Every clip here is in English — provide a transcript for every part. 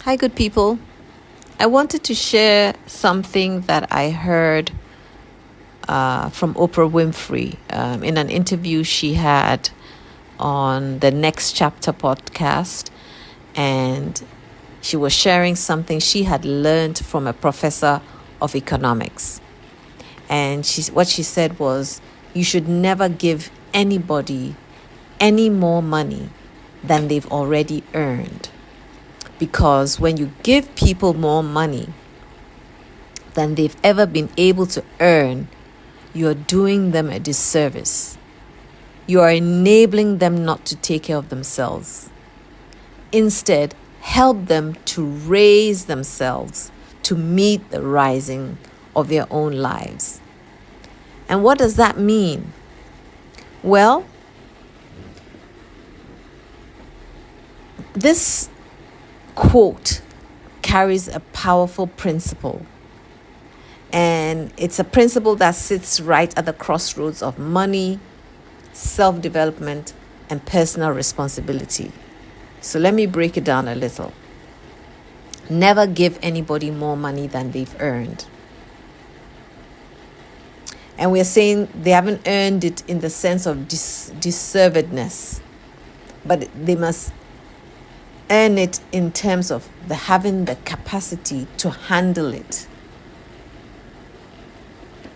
Hi, good people. I wanted to share something that I heard from Oprah Winfrey in an interview she had on the Next Chapter podcast. And she was sharing something she had learned from a professor of economics. And what she said was, you should never give anybody any more money than they've already earned. Because when you give people more money than they've ever been able to earn, you're doing them a disservice. You are enabling them not to take care of themselves. Instead, help them to raise themselves to meet the rising of their own lives. And what does that mean? Well, this quote carries a powerful principle, and it's a principle that sits right at the crossroads of money, self-development, and personal responsibility. So let me break it down a little. Never give anybody more money than they've earned. And we're saying they haven't earned it in the sense of deservedness, but they must earn it in terms of having the capacity to handle it.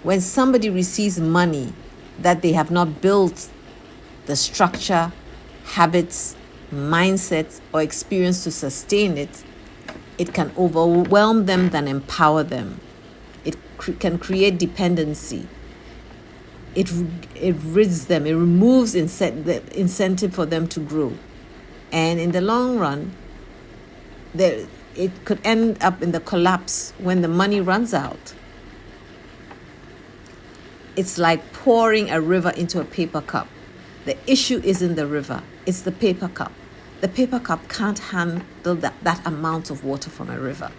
When somebody receives money that they have not built the structure, habits, mindsets, or experience to sustain it, it can overwhelm them than empower them. It can create dependency. It rids them. It removes the incentive for them to grow. And in the long run, it could end up in the collapse when the money runs out. It's like pouring a river into a paper cup. The issue isn't the river, it's the paper cup. The paper cup can't handle that amount of water from a river.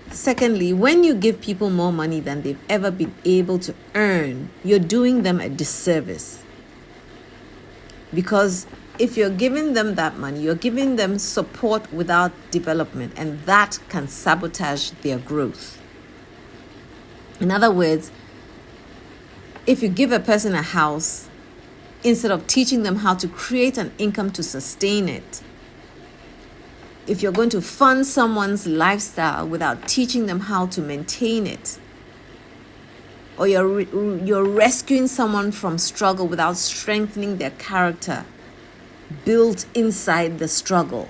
Secondly, when you give people more money than they've ever been able to earn, you're doing them a disservice. Because if you're giving them that money, you're giving them support without development, and that can sabotage their growth. In other words, if you give a person a house, instead of teaching them how to create an income to sustain it, if you're going to fund someone's lifestyle without teaching them how to maintain it, or you're rescuing someone from struggle without strengthening their character built inside the struggle.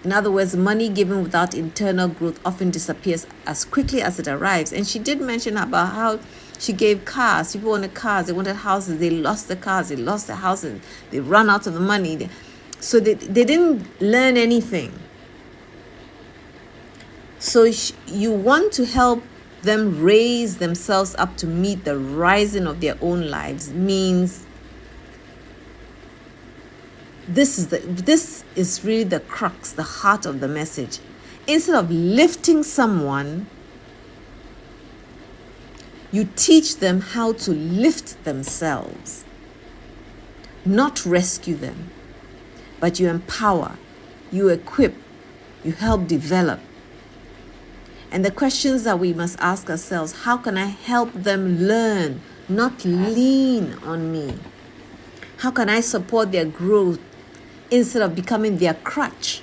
In other words, money given without internal growth often disappears as quickly as it arrives. And she did mention about how she gave cars. People wanted cars, they wanted houses, they lost the cars, they lost the houses, they ran out of the money. So they didn't learn anything. So you want to help them raise themselves up to meet the rising of their own lives means this is really the crux, the heart of the message. Instead of lifting someone, you teach them how to lift themselves, not rescue them, but you empower, you equip, you help develop. And the questions that we must ask ourselves: how can I help them learn, not lean on me? How can I support their growth instead of becoming their crutch?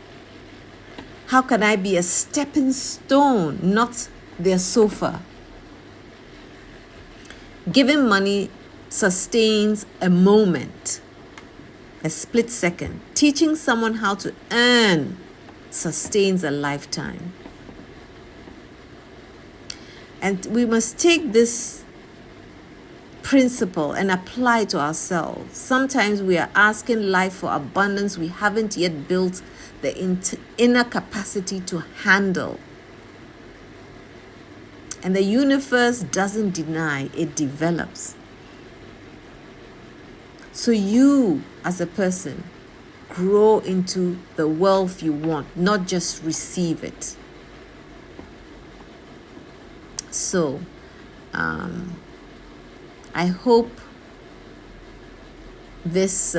How can I be a stepping stone, not their sofa? Giving money sustains a moment, a split second. Teaching someone how to earn sustains a lifetime. And we must take this principle and apply it to ourselves. Sometimes we are asking life for abundance we haven't yet built the inner capacity to handle. And the universe doesn't deny, it develops. So you, as a person, grow into the wealth you want, not just receive it. So, I hope this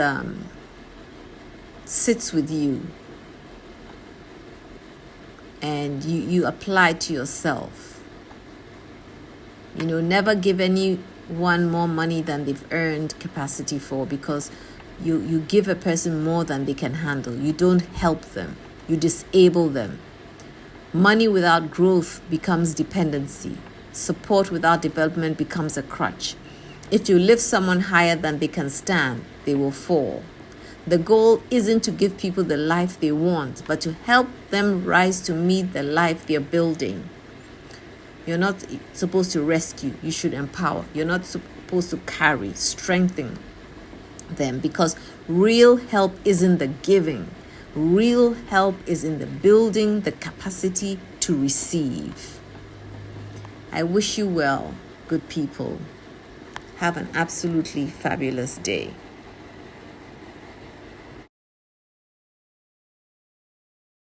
sits with you and you apply to yourself. Never give anyone more money than they've earned capacity for, because you give a person more than they can handle. You don't help them. You disable them. Money without growth becomes dependency. Support without development becomes a crutch. If you lift someone higher than they can stand, they will fall. The goal isn't to give people the life they want, but to help them rise to meet the life they're building. You're not supposed to rescue. You should empower. You're not supposed to carry, strengthen them, because real help isn't the giving. Real help is in the building the capacity to receive. I wish you well, good people. Have an absolutely fabulous day.